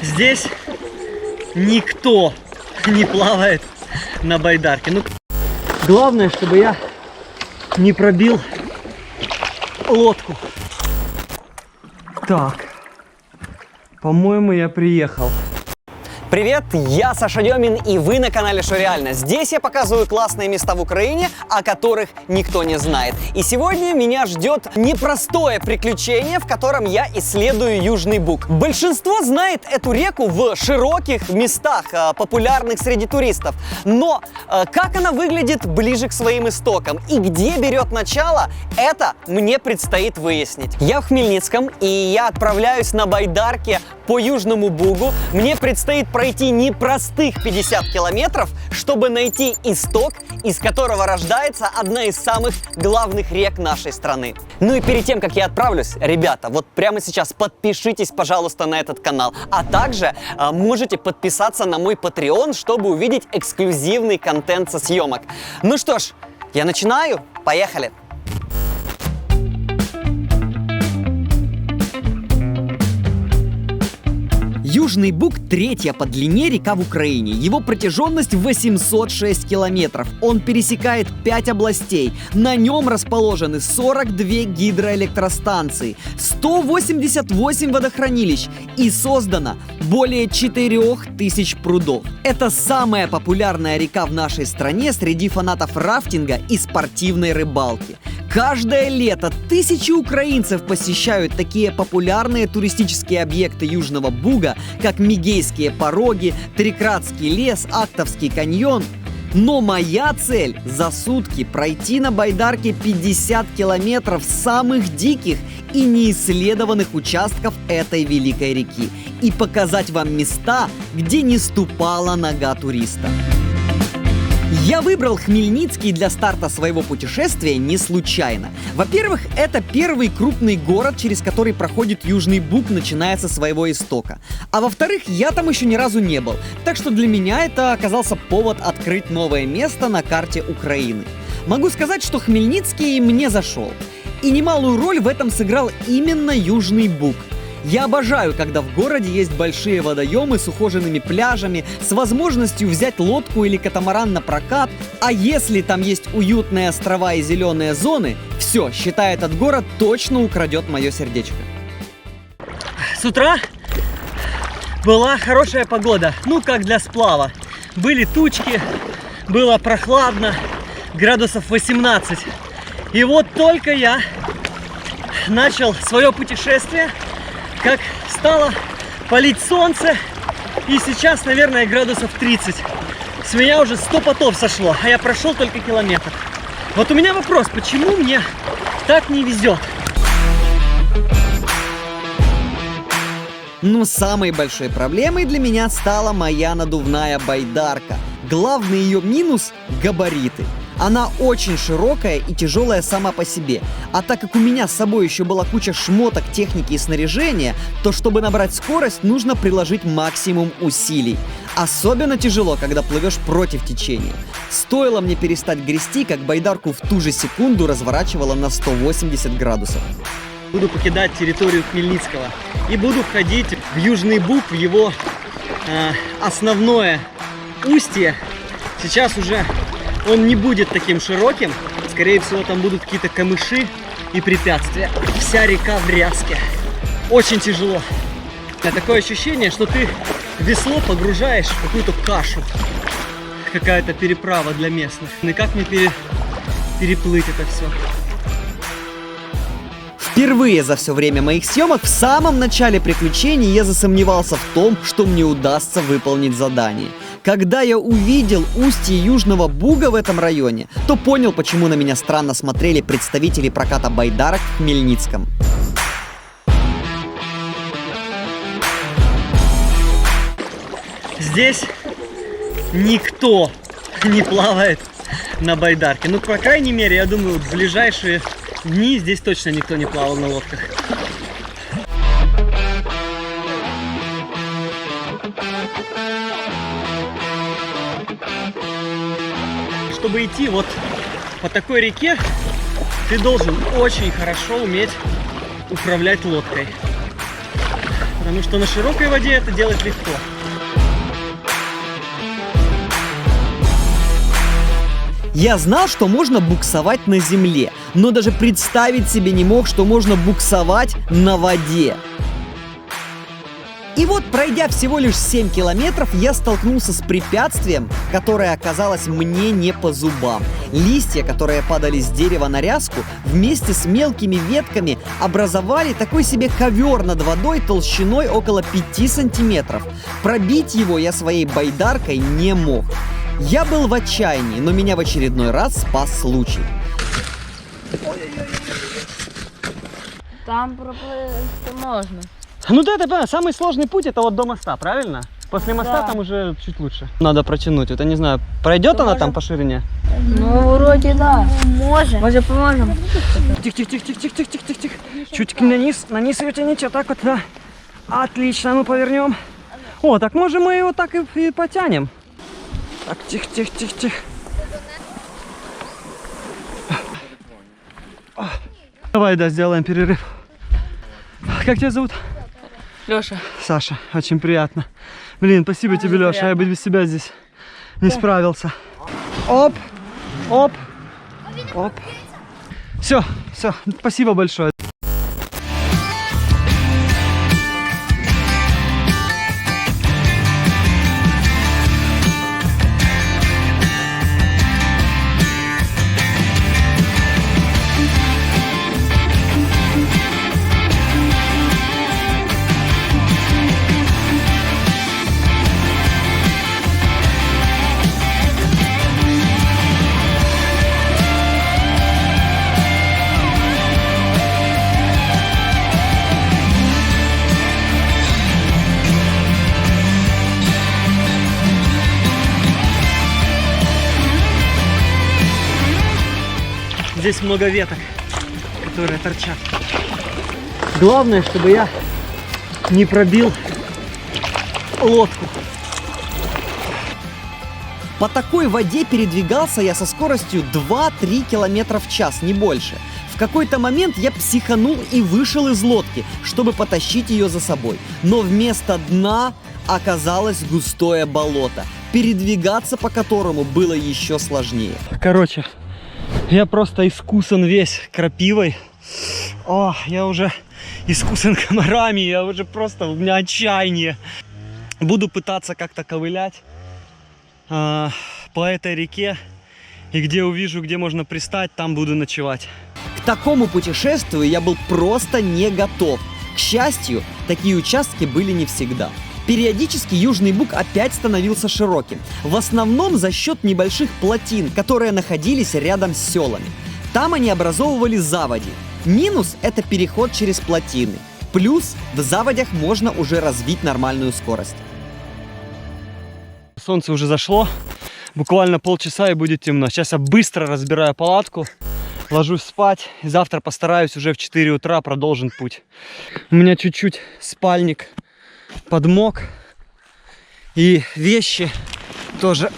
Здесь никто не плавает на байдарке. Ну, главное, чтобы я не пробил лодку. Так, по-моему, я приехал. Привет, я Саша Демин, и вы на канале Что Реально. Здесь я показываю классные места в Украине, о которых никто не знает. И сегодня меня ждет непростое приключение, в котором я исследую Южный Буг. Большинство знает эту реку в широких местах, популярных среди туристов. Но как она выглядит ближе к своим истокам и где берет начало, это мне предстоит выяснить. Я в Хмельницком, и я отправляюсь на байдарке по Южному Бугу. Мне предстоит пройти непростых 50 километров, чтобы найти исток, из которого рождается одна из самых главных рек нашей страны. Ну и перед тем, как я отправлюсь, ребята, вот прямо сейчас подпишитесь, пожалуйста, на этот канал, а также можете подписаться на мой Patreon, чтобы увидеть эксклюзивный контент со съемок. Ну что ж, я начинаю, поехали! Южный Буг – третья по длине река в Украине. Его протяженность 806 километров. Он пересекает 5 областей. На нем расположены 42 гидроэлектростанции, 188 водохранилищ и создано более 4000 прудов. Это самая популярная река в нашей стране среди фанатов рафтинга и спортивной рыбалки. Каждое лето тысячи украинцев посещают такие популярные туристические объекты Южного Буга, как Мигейские пороги, Трикратский лес, Актовский каньон. Но моя цель за сутки пройти на байдарке 50 километров самых диких и неисследованных участков этой великой реки и показать вам места, где не ступала нога туриста. Я выбрал Хмельницкий для старта своего путешествия не случайно. Во-первых, это первый крупный город, через который проходит Южный Буг, начиная со своего истока. А во-вторых, я там еще ни разу не был, так что для меня это оказался повод открыть новое место на карте Украины. Могу сказать, что Хмельницкий мне зашел. И немалую роль в этом сыграл именно Южный Буг. Я обожаю, когда в городе есть большие водоемы с ухоженными пляжами, с возможностью взять лодку или катамаран на прокат, а если там есть уютные острова и зеленые зоны, все, считай, этот город точно украдет мое сердечко. С утра была хорошая погода, ну как для сплава. Были тучки, было прохладно, градусов 18. И вот только я начал свое путешествие, как стало палить солнце, и сейчас, наверное, градусов 30. С меня уже 100 потов сошло, а я прошел только километр. Вот у меня вопрос, почему мне так не везет? Но самой большой проблемой для меня стала моя надувная байдарка. Главный ее минус – габариты. Она очень широкая и тяжелая сама по себе. А так как у меня с собой еще была куча шмоток, техники и снаряжения, то чтобы набрать скорость, нужно приложить максимум усилий. Особенно тяжело, когда плывешь против течения. Стоило мне перестать грести, как байдарку в ту же секунду разворачивало на 180 градусов. Буду покидать территорию Хмельницкого и буду входить в Южный Буг, в его основное устье. Сейчас уже он не будет таким широким. Скорее всего, там будут какие-то камыши и препятствия. Вся река в ряске. Очень тяжело. Такое ощущение, что ты весло погружаешь в какую-то кашу. Какая-то переправа для местных. И как мне переплыть это все? Впервые за все время моих съемок в самом начале приключений я засомневался в том, что мне удастся выполнить задание. Когда я увидел устье Южного Буга в этом районе, то понял, почему на меня странно смотрели представители проката байдарок в Хмельницком. Здесь никто не плавает на байдарке. Ну, по крайней мере, я думаю, в ближайшие дни здесь точно никто не плавал на лодках. Чтобы идти вот по такой реке, ты должен очень хорошо уметь управлять лодкой. потому что на широкой воде это делать легко. Я знал, что можно буксовать на земле, но даже представить себе не мог, что можно буксовать на воде. И вот, пройдя всего лишь 7 километров, я столкнулся с препятствием, которое оказалось мне не по зубам. Листья, которые падали с дерева на ряску, вместе с мелкими ветками образовали такой себе ковер над водой толщиной около 5 сантиметров. Пробить его я своей байдаркой не мог. Я был в отчаянии, но меня в очередной раз спас случай. Там проплыть можно. Ну да, это понятно. Самый сложный путь это вот до моста, правильно? После моста Да. там уже чуть лучше. Надо протянуть. Вот я не знаю, пройдет она там по ширине? Ну, вроде да. Можем. Может, поможем? Тихо. Чуть на низ ее тяните, так вот, да. Отлично, мы повернем. О, так можем мы его так и потянем. Так, тихо. Давай, да, сделаем перерыв. Как тебя зовут? Леша. Саша, очень приятно. Блин, спасибо тебе, Леша, я бы без тебя здесь не справился. Оп. Все, спасибо большое. Здесь много веток, которые торчат. Главное, чтобы я не пробил лодку. По такой воде передвигался я со скоростью 2-3 километра в час, не больше. В какой-то момент я психанул и вышел из лодки, чтобы потащить ее за собой. Но вместо дна оказалось густое болото, передвигаться по которому было еще сложнее. Короче, я просто искусан весь крапивой. О, я уже искусан комарами, я уже просто, у меня отчаяние. Буду пытаться как-то ковылять по этой реке. И где увижу, где можно пристать, там буду ночевать. К такому путешествию я был просто не готов. К счастью, такие участки были не всегда. Периодически Южный Буг опять становился широким. В основном за счет небольших плотин, которые находились рядом с селами. Там они образовывали заводи. Минус – это переход через плотины. Плюс в заводях можно уже развить нормальную скорость. Солнце уже зашло. Буквально полчаса и будет темно. Сейчас я быстро разбираю палатку, ложусь спать. И завтра постараюсь уже в 4 утра продолжить путь. У меня чуть-чуть спальник подмок. И вещи тоже,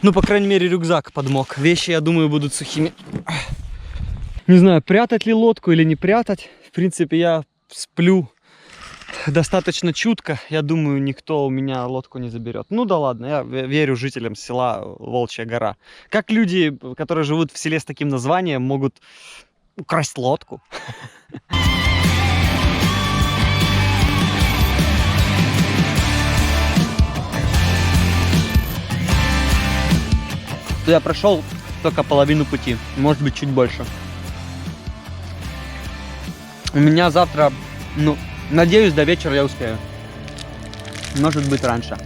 ну, по крайней мере, рюкзак подмок. Вещи, я думаю, будут сухими. Не знаю, прятать ли лодку или не прятать. В принципе, я сплю достаточно чутко. Я думаю, никто у меня лодку не заберет. Ну да ладно, я верю жителям села Волчья гора. Как люди, которые живут в селе с таким названием, могут украсть лодку? Я прошел только половину пути, может быть, чуть больше. У меня завтра, ну, надеюсь, до вечера я успею. Может быть, раньше.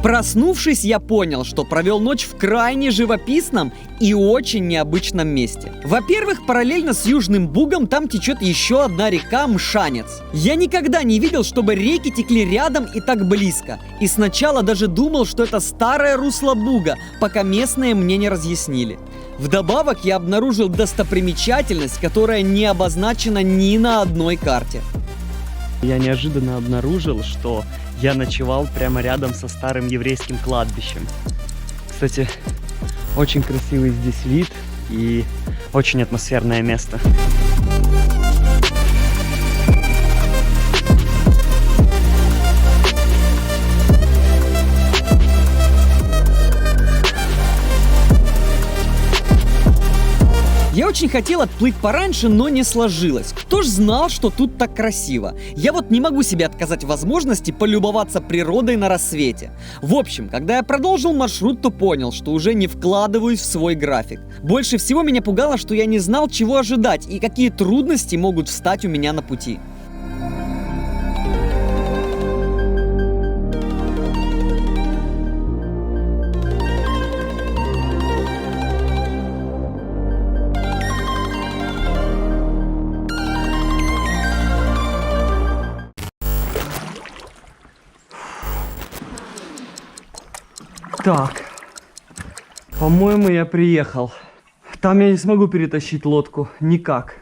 Проснувшись, я понял, что провел ночь в крайне живописном и очень необычном месте. Во-первых, параллельно с Южным Бугом там течет еще одна река Мшанец. Я никогда не видел, чтобы реки текли рядом и так близко. И сначала даже думал, что это старое русло Буга, пока местные мне не разъяснили. Вдобавок я обнаружил достопримечательность, которая не обозначена ни на одной карте. Я неожиданно обнаружил, что я ночевал прямо рядом со старым еврейским кладбищем. Кстати, очень красивый здесь вид и очень атмосферное место. Я очень хотел отплыть пораньше, но не сложилось. Кто ж знал, что тут так красиво? Я вот не могу себе отказать в возможности полюбоваться природой на рассвете. В общем, когда я продолжил маршрут, то понял, что уже не вкладываюсь в свой график. Больше всего меня пугало, что я не знал, чего ожидать и какие трудности могут встать у меня на пути. Так, по-моему, я приехал. Там я не смогу перетащить лодку. Никак.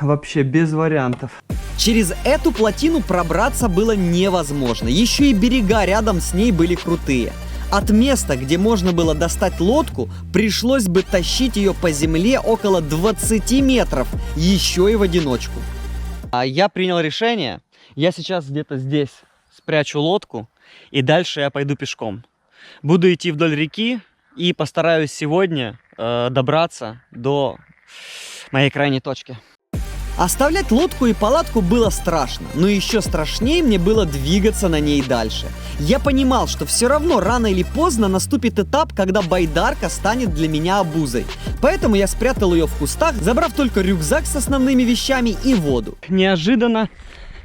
Вообще без вариантов. Через эту плотину пробраться было невозможно. Еще и берега рядом с ней были крутые. От места, где можно было достать лодку, пришлось бы тащить ее по земле около 20 метров, еще и в одиночку. А я принял решение. Я сейчас где-то здесь спрячу лодку, и дальше я пойду пешком. Буду идти вдоль реки и постараюсь сегодня добраться до моей крайней точки. Оставлять лодку и палатку было страшно, но еще страшнее мне было двигаться на ней дальше. Я понимал, что все равно рано или поздно наступит этап, когда байдарка станет для меня обузой. Поэтому я спрятал ее в кустах, забрав только рюкзак с основными вещами и воду. Неожиданно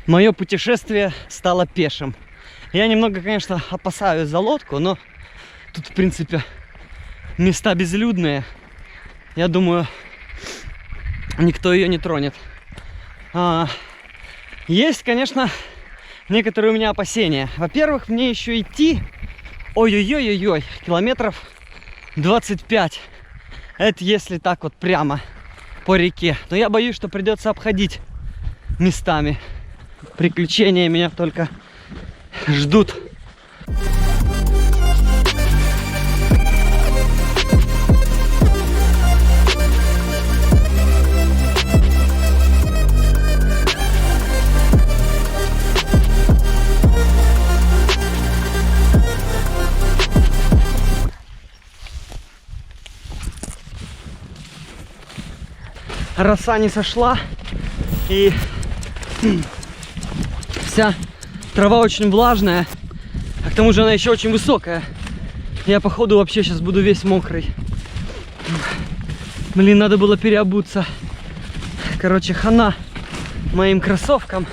мое путешествие стало пешим. Я немного, конечно, опасаюсь за лодку, но тут, в принципе, места безлюдные. Я думаю, никто ее не тронет. Есть, конечно, некоторые у меня опасения. Во-первых, мне еще идти, ой-ой-ой-ой, километров 25. Это если так вот прямо по реке. Но я боюсь, что придется обходить местами. Приключения меня только ждут. Роса не сошла, и вся трава очень влажная, а к тому же она еще очень высокая. Я походу вообще сейчас буду весь мокрый. Блин, надо было переобуться. Короче, хана моим кроссовкам.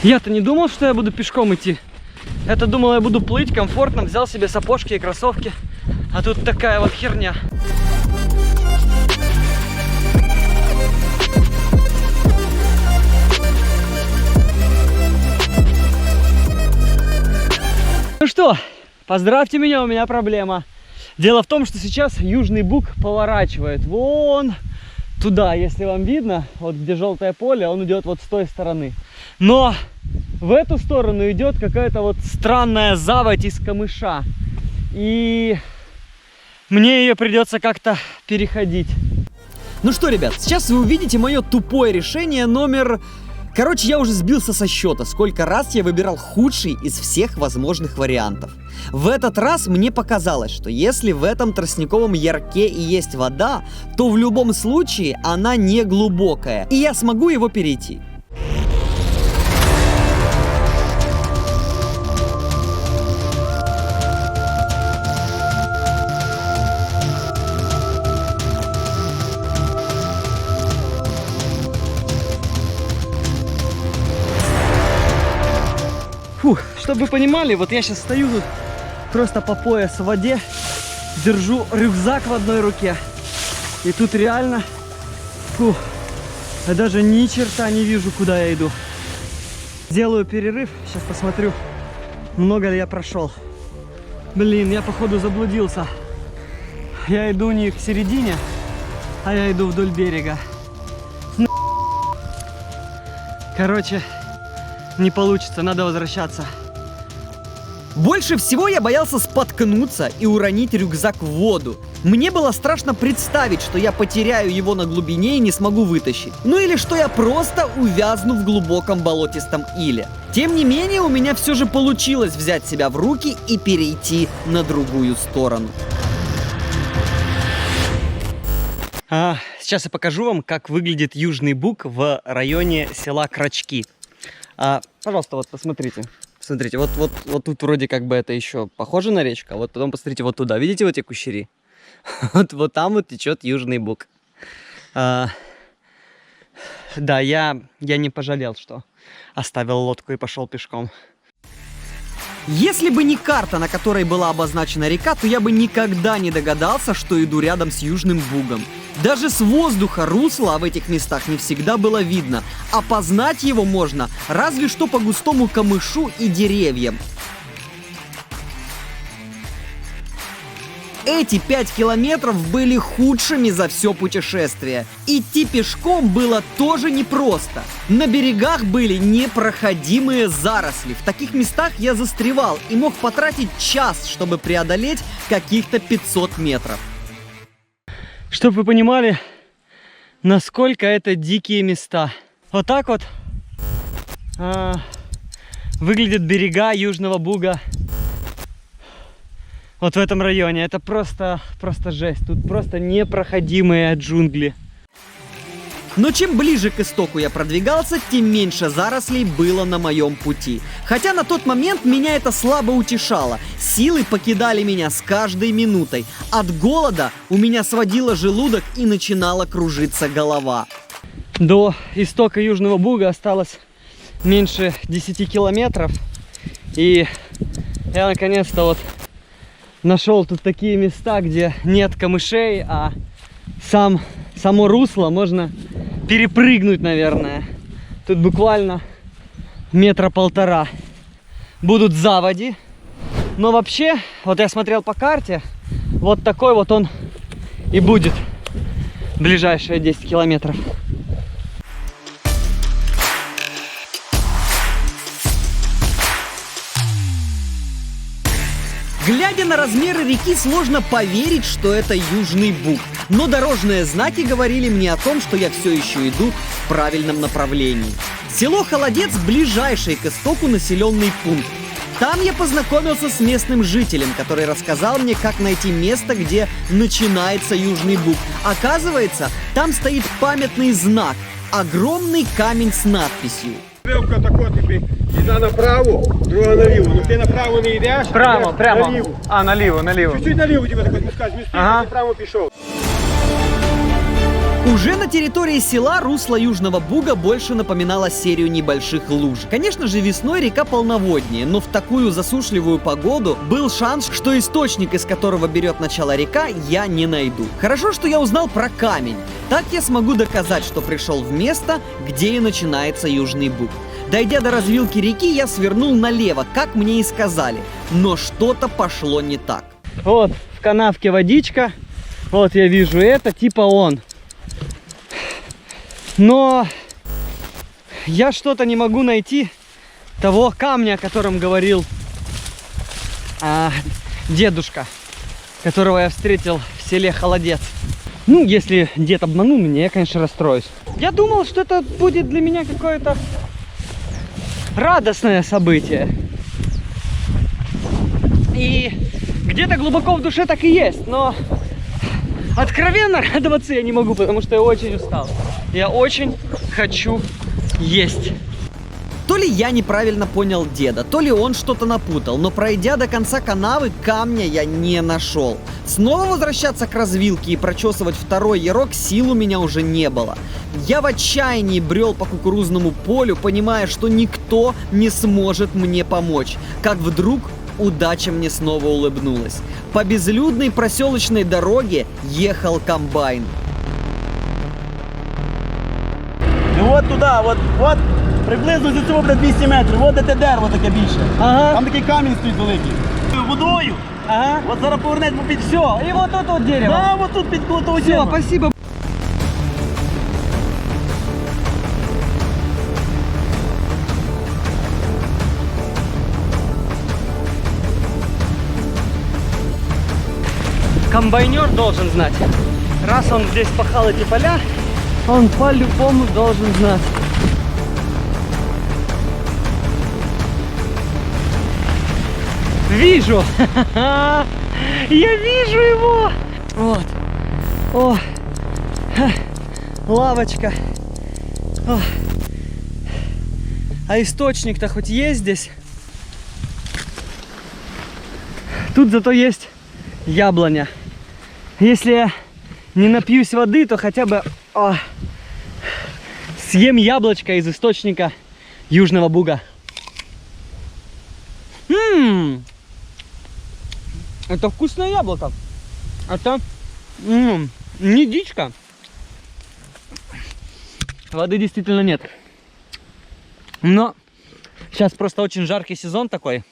Я-то не думал, что я буду пешком идти. Я-то думал, я буду плыть комфортно, взял себе сапожки и кроссовки. А тут такая вот херня. Ну что, поздравьте меня, у меня проблема. Дело в том, что сейчас Южный Буг поворачивает вон туда, если вам видно, вот где желтое поле, он идет вот с той стороны. Но в эту сторону идет какая-то вот странная заводь из камыша. И мне ее придется как-то переходить. Ну что, ребят, сейчас вы увидите мое тупое решение номер... Короче, я уже сбился со счета, сколько раз я выбирал худший из всех возможных вариантов. В этот раз мне показалось, что если в этом тростниковом ярке и есть вода, то в любом случае она не глубокая, и я смогу его перейти. Фух, чтобы вы понимали, вот я сейчас стою тут просто по пояс в воде, держу рюкзак в одной руке, и тут реально, фух, я даже ни черта не вижу, куда я иду. Сделаю перерыв, сейчас посмотрю, много ли я прошел. Блин, я походу заблудился. Я иду не к середине, а я иду вдоль берега. Короче, не получится, надо возвращаться. Больше всего я боялся споткнуться и уронить рюкзак в воду. Мне было страшно представить, что я потеряю его на глубине и не смогу вытащить. Ну или что я просто увязну в глубоком болотистом иле. Тем не менее, у меня все же получилось взять себя в руки и перейти на другую сторону. Сейчас я покажу вам, как выглядит Южный Буг в районе села Крачки. Пожалуйста, вот посмотрите. Смотрите, вот тут вроде как бы это еще похоже на речку, а вот потом посмотрите вот туда. Видите вот эти кущери? Вот там вот течет Южный Буг. Да, я не пожалел, что оставил лодку и пошел пешком. Если бы не карта, на которой была обозначена река, то я бы никогда не догадался, что иду рядом с Южным Бугом. Даже с воздуха русла в этих местах не всегда было видно. Опознать его можно разве что по густому камышу и деревьям. Эти 5 километров были худшими за все путешествие. Идти пешком было тоже непросто. На берегах были непроходимые заросли. В таких местах я застревал и мог потратить час, чтобы преодолеть каких-то 500 метров. Чтобы вы понимали, насколько это дикие места. Вот так вот выглядят берега Южного Буга. Вот в этом районе. Это просто жесть. Тут просто непроходимые джунгли. Но чем ближе к истоку я продвигался, тем меньше зарослей было на моем пути. Хотя на тот момент меня это слабо утешало. Силы покидали меня с каждой минутой. От голода у меня сводило желудок и начинала кружиться голова. До истока Южного Буга осталось меньше 10 километров. И я наконец-то вот нашел тут такие места, где нет камышей, а само русло можно перепрыгнуть, наверное. Тут буквально 1,5 метра будут заводи. Но вообще, вот я смотрел по карте, вот такой вот он и будет ближайшие 10 километров. Глядя на размеры реки, сложно поверить, что это Южный Буг. Но дорожные знаки говорили мне о том, что я все еще иду в правильном направлении. Село Холодец – ближайший к истоку населенный пункт. Там я познакомился с местным жителем, который рассказал мне, как найти место, где начинается Южный Буг. Оказывается, там стоит памятный знак – огромный камень с надписью. Стрілка тако тобі, одна направо, друга наліво. Ну ти направо не йдеш, Прямо. наліво. А, наліво. Чуть-чуть наліво тебе так відпускаєш, змістився, прямо пішов. Уже на территории села русло Южного Буга больше напоминало серию небольших луж. Конечно же, весной река полноводнее, но в такую засушливую погоду был шанс, что источник, из которого берет начало река, я не найду. Хорошо, что я узнал про камень. Так я смогу доказать, что пришел в место, где и начинается Южный Буг. Дойдя до развилки реки, я свернул налево, как мне и сказали. Но что-то пошло не так. Вот в канавке водичка. Вот я вижу это, типа он. Но я что-то не могу найти того камня, о котором говорил дедушка, которого я встретил в селе Холодец. Ну, если дед обманул меня, я, конечно, расстроюсь. Я думал, что это будет для меня какое-то радостное событие. И где-то глубоко в душе так и есть, но откровенно радоваться я не могу, потому что я очень устал. Я очень хочу есть. То ли я неправильно понял деда, то ли он что-то напутал, но пройдя до конца канавы, камня я не нашел. Снова возвращаться к развилке и прочесывать второй ярок сил у меня уже не было. Я в отчаянии брел по кукурузному полю, понимая, что никто не сможет мне помочь. Как вдруг удача мне снова улыбнулась. По безлюдной проселочной дороге ехал комбайн. Ну от туди, от приблизно за цього буде 200 метрів, от де те дерево таке більше. Ага. Там такий камінь стоїть великий. Водою. Ага. От зараз повернеться по під все. И вот тут вот дерево. Да, от тут під коло того Все, дерева. спасибо. комбайнер должен знать. Раз он здесь пахал эти поля, он по-любому должен знать. Вижу! Я вижу его! Вот. О! Лавочка. О. А источник-то хоть есть здесь? Тут зато есть яблоня. Если я не напьюсь воды, то хотя бы съем яблочко из источника Южного Буга. Это вкусное яблоко. Это не дичка. Воды действительно нет. Но сейчас просто очень жаркий сезон такой.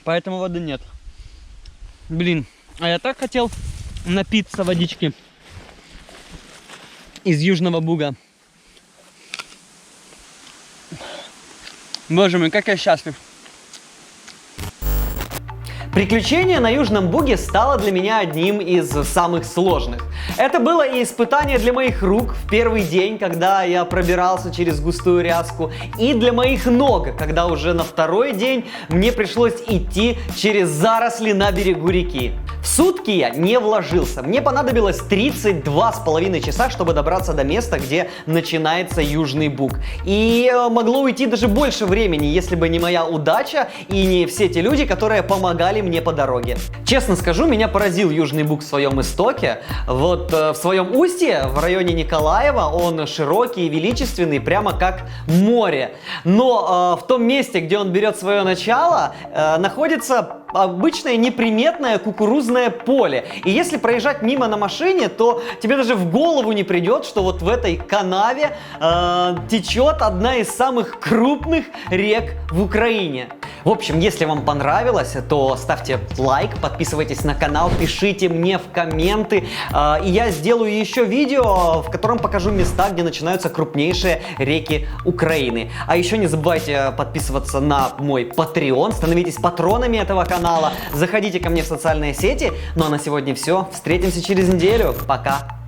Поэтому воды нет. Блин, а я так хотел напиться водички из Южного Буга. Боже мой, как я счастлив. Приключение на Южном Буге стало для меня одним из самых сложных. Это было и испытание для моих рук в первый день, когда я пробирался через густую ряску, и для моих ног, когда уже на второй день мне пришлось идти через заросли на берегу реки. В сутки я не вложился. Мне понадобилось 32,5 часа, чтобы добраться до места, где начинается Южный Буг. И могло уйти даже больше времени, если бы не моя удача и не все те люди, которые помогали мне по дороге. Честно скажу, меня поразил Южный Буг в своем истоке. Вот в своем устье, в районе Николаева, он широкий и величественный, прямо как море. Но в том месте, где он берет свое начало, находится обычное неприметное кукурузное поле. И если проезжать мимо на машине, то тебе даже в голову не придет, что вот в этой канаве течет одна из самых крупных рек в Украине. В общем, если вам понравилось, то ставьте лайк, подписывайтесь на канал, пишите мне в комменты. И я сделаю еще видео, в котором покажу места, где начинаются крупнейшие реки Украины. А еще не забывайте подписываться на мой Patreon, становитесь патронами этого канала, заходите ко мне в социальные сети. Ну а на сегодня все. Встретимся через неделю. Пока!